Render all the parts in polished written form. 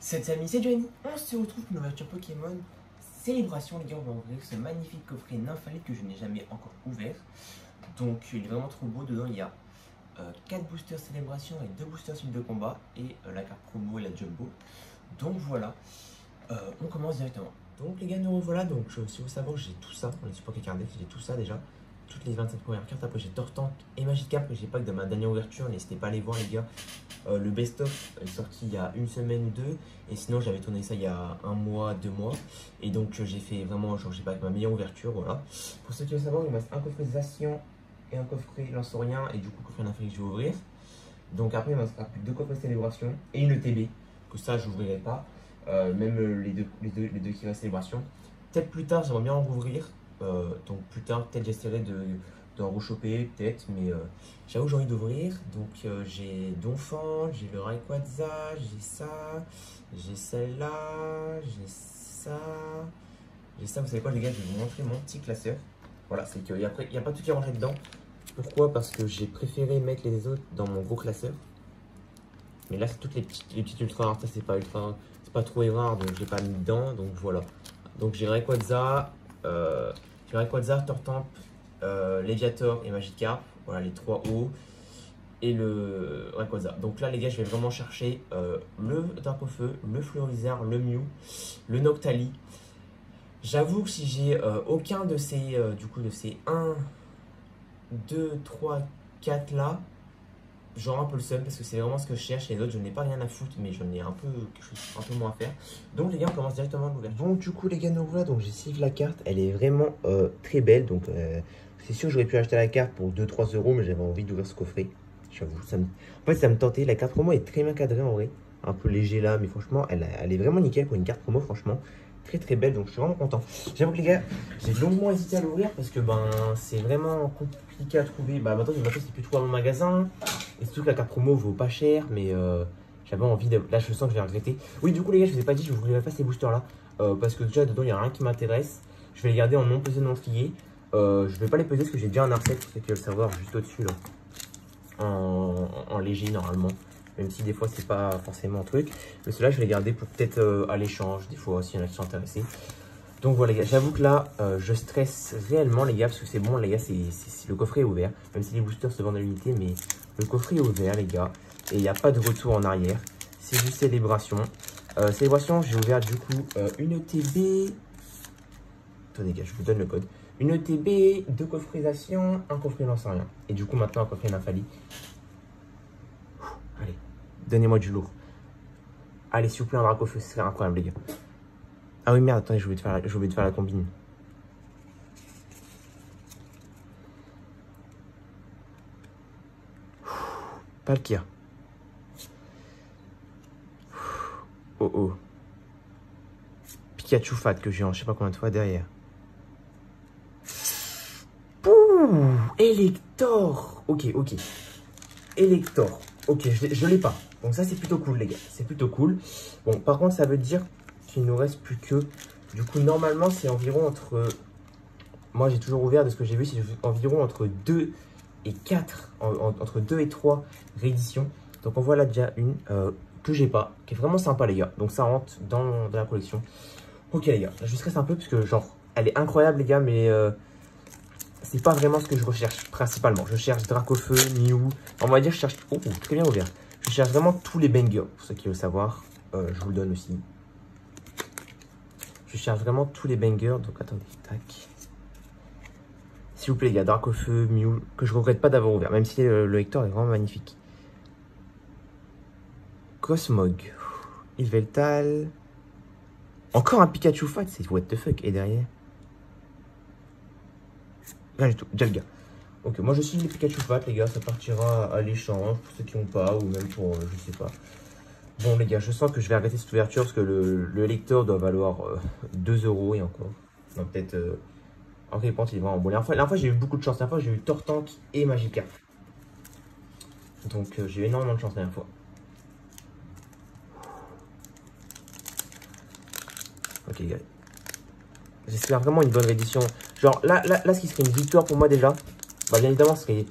Salut amis, c'est Johnny. On se retrouve pour une ouverture Pokémon Célébration. Les gars, on va ouvrir ce magnifique coffret Nymphalique que je n'ai jamais encore ouvert. Donc il est vraiment trop beau. Dedans il y a 4 boosters Célébration et 2 boosters suite de combat et la carte promo et la Jumbo. Donc voilà, on commence directement. Donc les gars, nous revoilà. Donc si vous savez, j'ai tout ça. On est sur Poké Card Deck, j'ai tout ça déjà. Toutes les 27 premières cartes. Après j'ai Tortank et Magikarp que j'ai pas que dans ma dernière ouverture. N'hésitez pas à aller voir les gars. Le best-of est sorti il y a une semaine ou deux. Et sinon j'avais tourné ça il y a un mois, 2 mois. Et donc j'ai fait vraiment, genre j'ai pas avec ma meilleure ouverture, voilà. Pour ceux qui veulent savoir, il me reste un coffret Zacian et un coffret Lanceurien. Et du coup le coffret Nymphalique je vais ouvrir. Donc après il me restera plus que 2 coffrets Célébration et une ETB. Que ça j'ouvrirai pas. Même les deux qui restent Célébration. Peut-être plus tard j'aimerais bien en rouvrir. Donc plus tard peut-être j'essaierai d'en rechoper peut-être, mais j'avoue j'ai envie d'ouvrir. Donc j'ai Donphan, j'ai le Rayquaza, j'ai ça, j'ai celle-là, j'ai ça, vous savez quoi les gars, je vais vous montrer mon petit classeur. Voilà, c'est qu'il n'y a pas tout qui est rangé dedans. Pourquoi? Parce que j'ai préféré mettre les autres dans mon gros classeur. Mais là c'est toutes les petites ultra rares, ça c'est pas ultra, c'est pas trop rare, donc j'ai pas mis dedans, donc voilà. Donc j'ai Rayquaza, Tortank, Léviator et Magikarp, voilà les 3 hauts, et le Rayquaza. Donc là les gars, je vais vraiment chercher le Dracofeu, le Fleurizard, le Mew, le Noctali. J'avoue que si j'ai aucun de ces, du coup de ces 1, 2, 3, 4 là, genre un peu le seum parce que c'est vraiment ce que je cherche. Et les autres je n'ai pas rien à foutre, mais j'en ai un peu quelque chose un peu moins à faire. Donc les gars, on commence directement l'ouverture. Donc du coup les gars, nous voilà. Donc j'ai ciblé la carte, elle est vraiment très belle. Donc c'est sûr que j'aurais pu acheter la carte pour 2-3 euros, mais j'avais envie d'ouvrir ce coffret. J'avoue, en fait ça me tentait. La carte promo est très bien cadrée en vrai, un peu léger là, mais franchement elle est vraiment nickel pour une carte promo, franchement. Très belle, donc je suis vraiment content. J'avoue que les gars, j'ai longuement hésité à l'ouvrir parce que ben c'est vraiment compliqué à trouver. Bah maintenant c'est plus trop à mon magasin. Et surtout que la carte promo vaut pas cher, mais j'avais envie de. Là je sens que je vais regretter. Oui, du coup les gars, je vous ai pas dit, je n'ouvrirai pas ces boosters là. Parce que déjà dedans il n'y a rien qui m'intéresse. Je vais les garder en non pesé, non plié. Je vais pas les peser parce que j'ai déjà un Arcette, pour ceux qui veulent le savoir, juste au-dessus là. En léger normalement. Même si des fois c'est pas forcément un truc. Mais ceux-là je vais les garder pour peut-être à l'échange, des fois s'il y en a qui sont intéressés. Donc voilà les gars, j'avoue que là je stresse réellement les gars, parce que c'est bon les gars, le coffret est ouvert. Même si les boosters se vendent à l'unité, mais le coffret est ouvert les gars. Et il n'y a pas de retour en arrière. C'est juste Célébration. Célébration, j'ai ouvert du coup une ETB. Attendez les gars, je vous donne le code. Une ETB, 2 coffrets Zacian, un coffret Lanceurien. Et du coup maintenant un coffret Nymphalique. Allez, donnez-moi du lourd. Allez, s'il vous plaît, un Dracofeu, ce serait incroyable, les gars. Ah oui, merde, attendez, j'ai oublié de faire la combine. Palkia. Oh oh. Pikachu Fat que j'ai en je sais pas combien de fois derrière. Pouh, Elector. Ok. Elector. Ok, je l'ai pas. Donc ça c'est plutôt cool les gars. C'est plutôt cool. Bon, par contre ça veut dire qu'il nous reste plus que... Du coup normalement c'est environ entre... Moi j'ai toujours ouvert, de ce que j'ai vu, c'est environ entre 2 et 4. Entre 2 et 3 rééditions. Donc on voit là déjà une que j'ai pas. Qui est vraiment sympa les gars. Donc ça rentre dans la collection. Ok les gars, je stresse un peu parce que genre... Elle est incroyable les gars, mais... c'est pas vraiment ce que je recherche principalement. Je cherche Dracofeu, Mew. On va dire je cherche... Oh, très bien ouvert. Je cherche vraiment tous les bangers. Pour ceux qui veulent savoir, je vous le donne aussi. Je cherche vraiment tous les bangers. Donc attendez, tac. S'il vous plaît les gars, Dracofeu, Mew, que je regrette pas d'avoir ouvert. Même si le lecteur est vraiment magnifique. Cosmog. Yveltal. Encore un Pikachu Fat, c'est what the fuck. Et derrière... Rien du tout, Jalga. Ok, moi je suis les Pikachu Fat, les gars, ça partira à l'échange pour ceux qui n'ont pas, ou même pour, je sais pas. Bon les gars, je sens que je vais arrêter cette ouverture parce que le lecteur doit valoir 2 euros et encore. Non, peut-être... En réponse, il est vraiment bon. La dernière fois j'ai eu beaucoup de chance, la dernière fois j'ai eu Tortank et Magikarp. Donc j'ai eu énormément de chance la dernière fois. Ok les gars. J'espère vraiment une bonne réédition. Genre là, ce qui serait une victoire pour moi déjà. Bah bien évidemment ce serait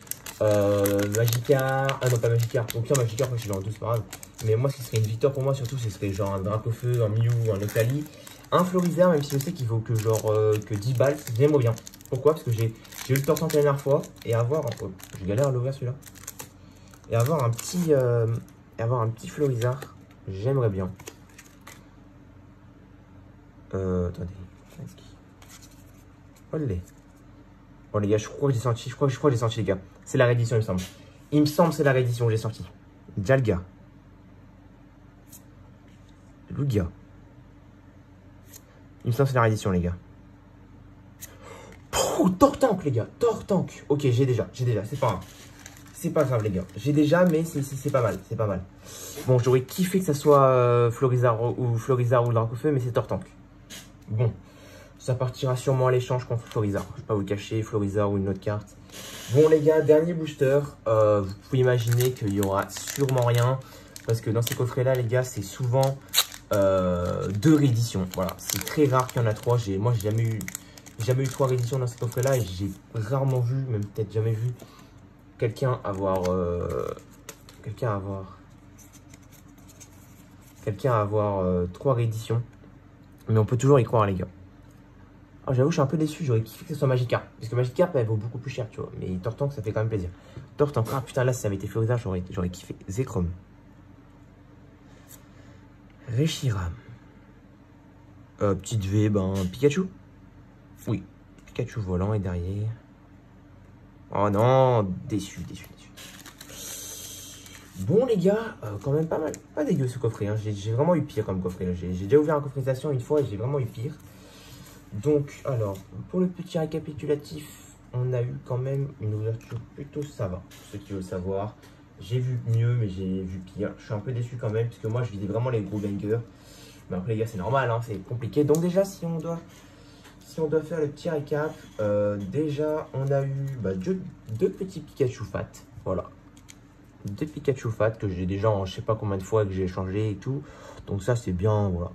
Magikarp. Ah non, pas Magikarp. Donc là Magikarp, je l'ai en 12, c'est pas grave. Mais moi, ce qui serait une victoire pour moi, surtout, ce serait genre un Dracofeu, un Mew, un Octali. Un Florizard, même si je sais qu'il vaut que genre que 10 balles, j'aimerais bien. Pourquoi? Parce que j'ai eu le Tortank la dernière fois et avoir... Oh, je galère à l'ouvrir celui-là. Et avoir un petit Florizard, j'aimerais bien. Attendez. Olé. Bon les gars, je crois que j'ai sorti, je crois que j'ai sorti les gars. C'est la réédition, il me semble. Il me semble que c'est la réédition que j'ai sorti. Jalga. Lugia. Il me semble que c'est la réédition les gars. Tortank les gars, Tortank. Ok, j'ai déjà, c'est pas grave. C'est pas grave les gars. J'ai déjà, mais c'est pas mal, c'est pas mal. Bon, j'aurais kiffé que ça soit Florizard ou Dracofeu, mais c'est Tortank. Bon, ça partira sûrement à l'échange contre Florizard. Je vais pas vous le cacher, Florizard ou une autre carte. Bon les gars, dernier booster. Vous pouvez imaginer qu'il y aura sûrement rien. Parce que dans ces coffrets là les gars, c'est souvent 2 rééditions. Voilà, c'est très rare qu'il y en a 3. Moi j'ai jamais eu 3 rééditions dans ces coffrets là. Et j'ai rarement vu, même peut-être jamais vu, quelqu'un avoir 3 rééditions. Mais on peut toujours y croire les gars. Oh, j'avoue, je suis un peu déçu. J'aurais kiffé que ce soit Magikarp. Parce que Magikarp, elle vaut beaucoup plus cher, tu vois. Mais Tortank, ça fait quand même plaisir. Tortank, ah putain, là, si ça avait été Florizard, j'aurais kiffé. Zekrom. Reshiram. Petite V, Pikachu. Oui, Pikachu volant est derrière. Oh non, déçu. Bon les gars, quand même pas mal. Pas dégueu ce coffret, hein. J'ai vraiment eu pire comme coffret. J'ai déjà ouvert un coffret station une fois et j'ai vraiment eu pire. Donc, alors, pour le petit récapitulatif, on a eu quand même une ouverture plutôt ça va. Pour ceux qui veulent savoir, j'ai vu mieux, mais j'ai vu pire. Je suis un peu déçu quand même, parce que moi, je visais vraiment les gros bangers. Mais après, les gars, c'est normal, hein, c'est compliqué. Donc déjà, si on doit faire le petit récap, déjà, on a eu deux petits Pikachu Fat. Voilà. 2 Pikachu Fat que j'ai déjà en je sais pas combien de fois que j'ai changé et tout. Donc ça, c'est bien, voilà.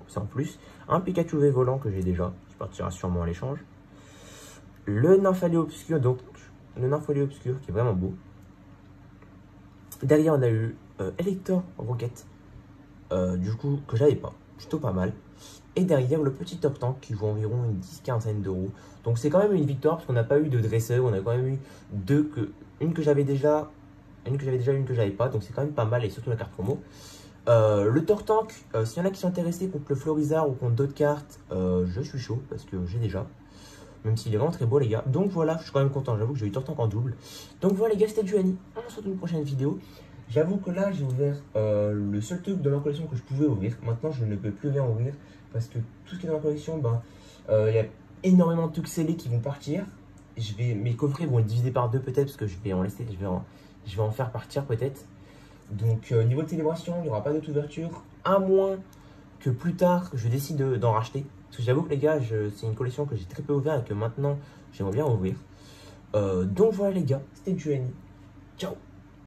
C'est en plus. Un Pikachu V volant que j'ai déjà, qui partira sûrement à l'échange. Le Nymphalia Obscur, donc le Nymphalia Obscur qui est vraiment beau. Derrière, on a eu Elector Rocket, du coup, que j'avais pas, plutôt pas mal. Et derrière, le petit Tortank qui vaut environ une 10-15 d'euros. Donc c'est quand même une victoire parce qu'on n'a pas eu de dresseur, on a quand même eu une que j'avais déjà, une que j'avais pas. Donc c'est quand même pas mal et surtout la carte promo. Le Tortank, s'il y en a qui sont intéressés contre le Florizard ou contre d'autres cartes, je suis chaud parce que j'ai déjà. Même s'il est vraiment très beau les gars. Donc voilà, je suis quand même content, j'avoue que j'ai eu Tortank en double. Donc voilà les gars, c'était Giovanni. On se retrouve dans une prochaine vidéo. J'avoue que là j'ai ouvert le seul truc de ma collection que je pouvais ouvrir. Maintenant je ne peux plus rien ouvrir parce que tout ce qui est dans ma collection, il y a énormément de trucs scellés qui vont partir. Mes coffrets vont être divisés par 2 peut-être parce que je vais en faire partir peut-être. Donc niveau de célébration, il n'y aura pas d'autre ouverture, à moins que plus tard je décide d'en racheter. Parce que j'avoue que les gars, c'est une collection que j'ai très peu ouvert et que maintenant j'aimerais bien ouvrir. Donc voilà les gars, c'était Giovanni. Ciao.